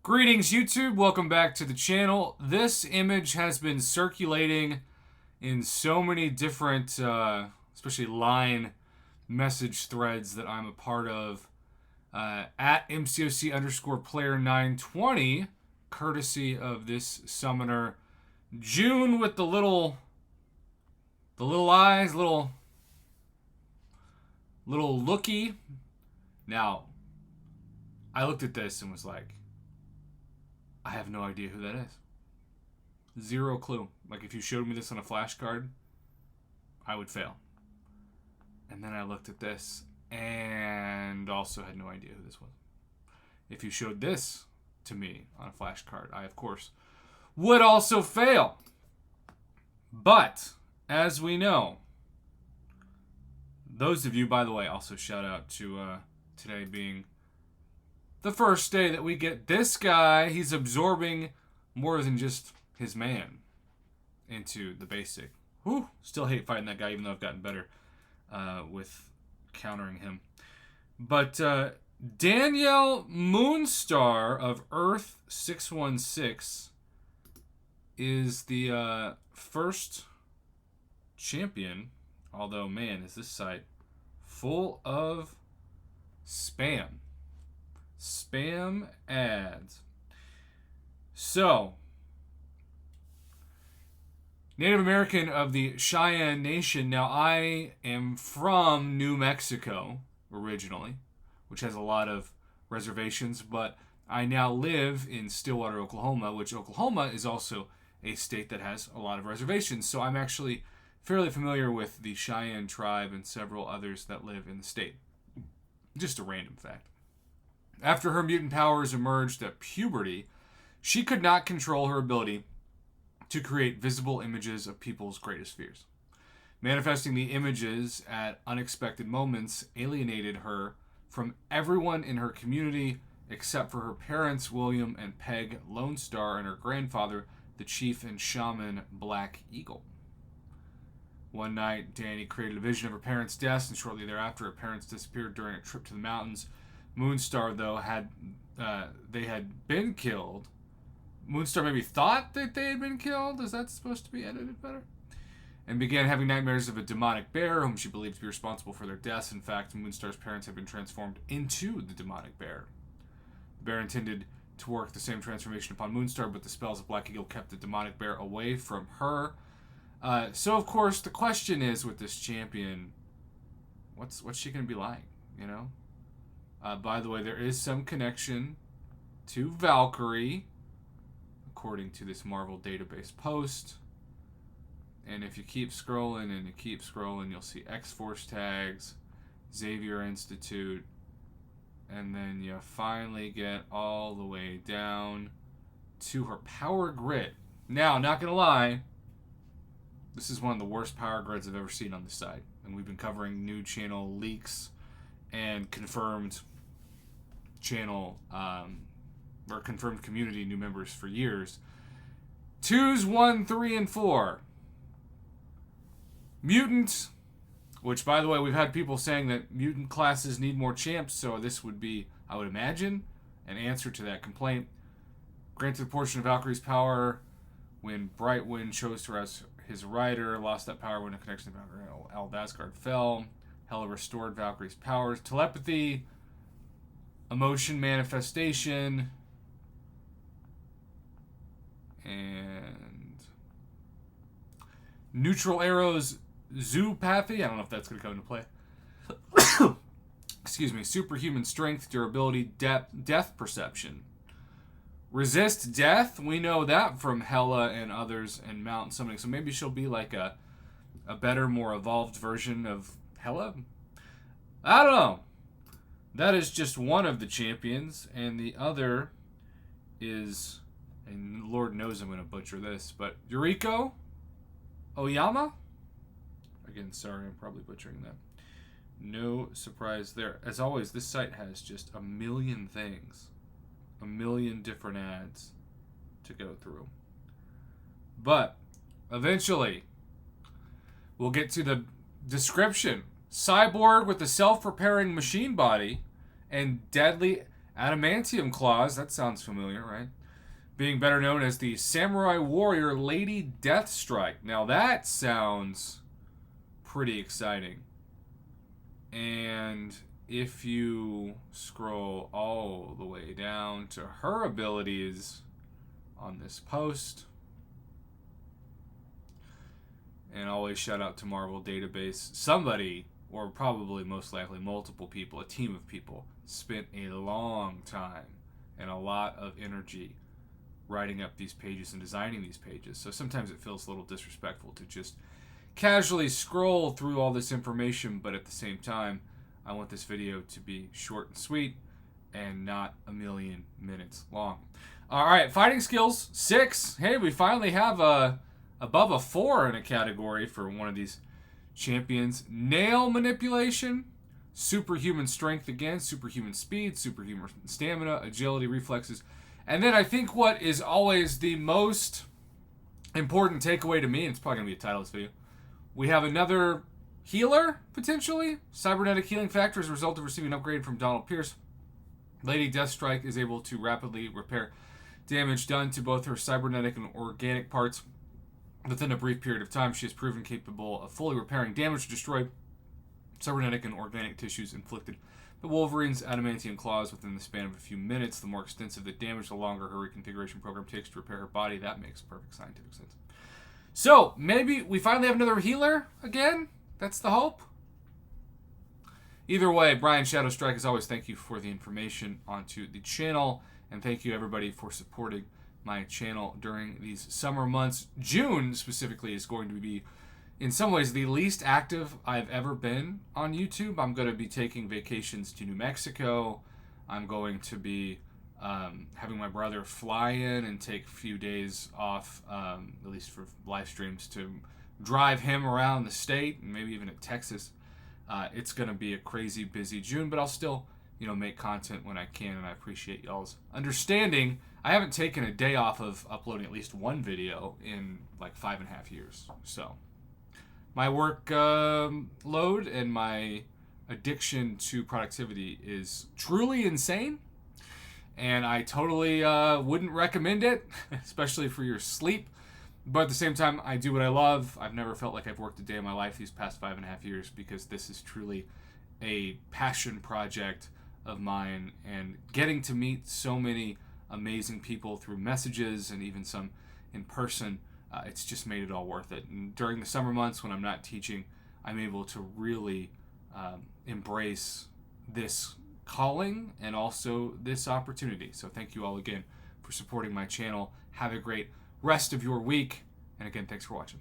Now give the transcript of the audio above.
Greetings YouTube, welcome back to the channel. This image has been circulating in so many different, especially line message threads that I'm a part of at MCOC_player920, courtesy of this summoner. June with the little eyes, little looky. Now, I looked at this and was like, I have no idea who that is. Zero clue. Like, if you showed me this on a flashcard, I would fail. And then I looked at this and also had no idea who this was. If you showed this to me on a flashcard, I, of course, would also fail. But, as we know, those of you, by the way, also shout out to today being the first day that we get this guy. He's absorbing more than just his man into the basic. Whew, still hate fighting that guy, even though I've gotten better with countering him. But Danielle Moonstar of Earth 616 is the first champion. Although, man, is this site full of spam. Spam ads. So, Native American of the Cheyenne Nation. Now, I am from New Mexico originally, which has a lot of reservations, but I now live in Stillwater, Oklahoma, which Oklahoma is also a state that has a lot of reservations. So I'm actually fairly familiar with the Cheyenne tribe and several others that live in the state. Just a random fact. After her mutant powers emerged at puberty, she could not control her ability to create visible images of people's greatest fears. Manifesting the images at unexpected moments alienated her from everyone in her community except for her parents, William and Peg Lone Star, and her grandfather, the chief and shaman Black Eagle. One night, Danny created a vision of her parents' deaths, and shortly thereafter, her parents disappeared during a trip to the mountains. Moonstar, though, had been killed. Moonstar maybe thought that they had been killed. Is that supposed to be edited better? And began having nightmares of a demonic bear whom she believed to be responsible for their deaths. In fact, Moonstar's parents had been transformed into the demonic bear. The bear intended to work the same transformation upon Moonstar, but the spells of Black Eagle kept the demonic bear away from her. So, of course, the question is with this champion, what's she going to be like, you know? By the way, there is some connection to Valkyrie, according to this Marvel database post. And if you keep scrolling and you keep scrolling, you'll see X-Force tags, Xavier Institute, and then you finally get all the way down to her power grid. Now, not going to lie, this is one of the worst power grids I've ever seen on the site. And we've been covering new channel leaks and confirmed channel or confirmed community new members for years. 2s, 1, 3, and 4. Mutant, which, by the way, we've had people saying that mutant classes need more champs, so this would be, I would imagine, an answer to that complaint. Granted a portion of Valkyrie's power when Brightwind chose her as his rider, lost that power when a connection to Valkyrie Aldasgard fell. Hela restored Valkyrie's powers. Telepathy, emotion manifestation, and neutral arrows zoopathy. I don't know if that's going to come into play. Excuse me. Superhuman strength, durability, death perception. Resist death. We know that from Hela and others and Mount Summoning. So maybe she'll be like a better, more evolved version of Hela. I don't know. That is just one of the champions, and the other is, and Lord knows I'm going to butcher this, but Yuriko Oyama? Again, sorry, I'm probably butchering that. No surprise there. As always, this site has just a million things, a million different ads to go through. But eventually, we'll get to the description. Cyborg with a self-repairing machine body and deadly Adamantium claws, that sounds familiar, right? Being better known as the Samurai Warrior Lady Deathstrike. Now that sounds pretty exciting. And if you scroll all the way down to her abilities on this post, and always shout out to Marvel Database, somebody, or probably most likely multiple people, a team of people, spent a long time and a lot of energy writing up these pages and designing these pages. So sometimes it feels a little disrespectful to just casually scroll through all this information, but at the same time, I want this video to be short and sweet and not a million minutes long. All right, fighting skills 6. Hey, we finally have above a 4 in a category for one of these champions. Nail manipulation, superhuman strength again, superhuman speed, superhuman stamina, agility, reflexes. And then I think what is always the most important takeaway to me, and it's probably going to be the title of this video, we have another healer, potentially. Cybernetic healing factor as a result of receiving an upgrade from Donald Pierce. Lady Deathstrike is able to rapidly repair damage done to both her cybernetic and organic parts within a brief period of time. She is proven capable of fully repairing damage destroyed cybernetic and organic tissues inflicted by Wolverine's adamantium claws within the span of a few minutes. The more extensive the damage, the longer her reconfiguration program takes to repair her body. That makes perfect scientific sense. So, maybe we finally have another healer again? That's the hope? Either way, Brian Shadowstrike, as always, thank you for the information onto the channel, and thank you everybody for supporting my channel during these summer months. June, specifically, is going to be, in some ways, the least active I've ever been on YouTube. I'm going to be taking vacations to New Mexico. I'm going to be having my brother fly in and take a few days off, at least for live streams, to drive him around the state and maybe even at Texas. It's going to be a crazy busy June, but I'll still, make content when I can, and I appreciate y'all's understanding. I haven't taken a day off of uploading at least one video in like 5.5 years. So my work load and my addiction to productivity is truly insane, and I totally wouldn't recommend it, especially for your sleep. But at the same time, I do what I love. I've never felt like I've worked a day in my life these past 5.5 years, because this is truly a passion project of mine, and getting to meet so many amazing people through messages and even some in person, it's just made it all worth it. And during the summer months when I'm not teaching, I'm able to really embrace this calling and also this opportunity. So thank you all again for supporting my channel. Have a great rest of your week, and again, thanks for watching.